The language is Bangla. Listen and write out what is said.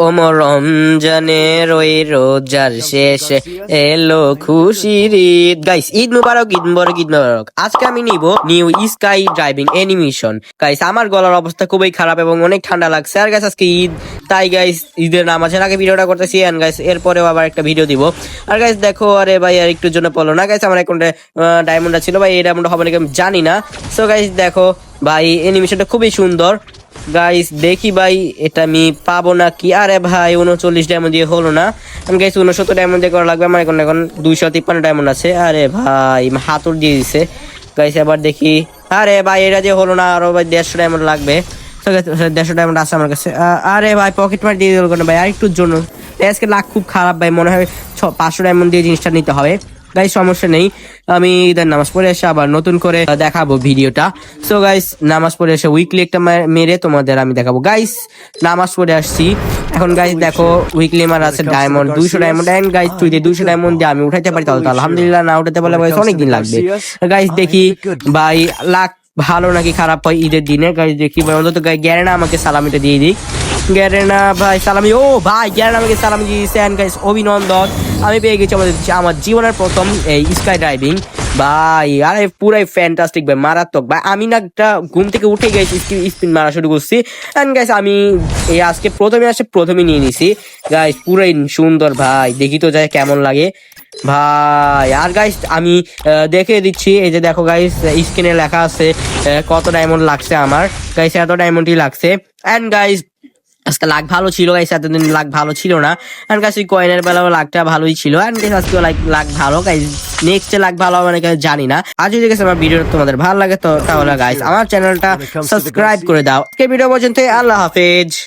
ওমর রমজানের ওই রোজার শেষে এলো খুশির ঈদ। গাইস, ঈদ মুবারক, ঈদ মুবারক, ঈদ মুবারক। আজকে আমি নিব new sky driving animation. Guys, আমার গলার অবস্থা খুবই খারাপ এবং অনেক ঠান্ডা লাগছে। আর গাইস, আজকে ঈদ, তাই গাইস ঈদের নামাজের আগে ভিডিওটা করতেছি। এন্ড গাইস, এরপরেও আবার একটা ভিডিও দিব। আর গাইস দেখো, আরে ভাই আর একটুর জন্য পড়লো না। গাইস, আমার অ্যাকাউন্টে ডায়মন্ডটা ছিল ভাই, এই ডায়মন্ড হবে নাকি আমি জানি না। সো গাইস দেখো ভাই, অ্যানিমেশনটা খুবই সুন্দর। গাইস দেখি ভাই এটা আমি পাবো না কি। আরে ভাই 39 ডায়মন্ড দিয়ে হলো না। গাইস 69 ডায়মন্ড দিয়ে করা লাগবে। আমার এখন 253 ডায়মন্ড আছে। আরে ভাই হাতুর দিয়ে দিছে। গাইস এবার দেখি। আরে ভাই এটা দিয়ে হলো না, আরো ভাই 150 ডায়মন্ড লাগবে। 150 ডায়মন্ড আছে আমার কাছে। আরে ভাই পকেট মার দিয়ে দিল কেন ভাই, আরেকটুর জন্য। আজকে লাখ খুব খারাপ ভাই, মনে হয় 500 ডায়মন্ড দিয়ে জিনিসটা নিতে হবে। গাইস সমস্যা নেই, আমি ঈদের নামাজ পড়ে এসে আবার নতুন করে দেখাবো ভিডিওটা। সো গাইস নামাজ পড়ে এসে উইকলি একটা মেরে তোমাদের আমি দেখাবো। গাইস নামাজ পড়ে আসছি এখন। গাইস দেখো উইকলি মার আছে ডায়মন্ড 200 ডায়মন্ড। এন্ড গাইস তুই 200 ডায়মন্ড দিয়ে আমি উঠাইতে পারি তাহলে তো আলহামদুলিল্লাহ, না উঠাতে পারলে গাইস অনেকদিন লাগবে। গাইস দেখি ভাই লাখ ভালো নাকি খারাপ হয় ঈদের দিনে। গাইস দেখি ভাই, অন্তত গ্যারেনা আমাকে সালামিটা দিয়ে দিক। গ্যারেনা ভাই সালামি, ও ভাই গ্যারেনা আমাকে সালামি দিয়েছে। এন্ড গাইস অভিনন্দন, আমি পেয়ে গেছি আমার জীবনের প্রথম এই স্কাই ড্রাইভিং ভাই। আরে পুরাই ফ্যান্টাস্টিক ভাই, মারাত্মক ভাই। আমি না একটা ঘুম থেকে উঠে গেছি, স্পিন মারা শুরু করছি। এন্ড গাইস আমি এই আজকে প্রথমে নিয়ে নিছি। গাইস পুরাই সুন্দর ভাই, দেখি তো যায় কেমন লাগে ভাই। আর গাইস আমি দেখে দিচ্ছি, এই যে দেখো গাইস স্ক্রিনে লেখা আছে কত ডায়মন্ড লাগছে আমার। গাইস এত ডায়মন্ডই লাগছে। এন্ড গাইস আজকে লাখ ভালো ছিল গাইস, এতদিন লাখ ভালো ছিল না। এন্ড গাইস ওই কয়েনের বেলাও লাখটা ভালোই ছিল। এন্ড গাইস আজকে লাখ ভালো। গাইস নেক্সট লাখ ভালো হবে নাকি জানি না। আর যদি গাইস আমার ভিডিও তোমাদের ভালো লাগে তো তাহলে গাইস আমার চ্যানেলটা সাবস্ক্রাইব করে দাও। ভিডিও পর্যন্ত আল্লাহ হাফেজ।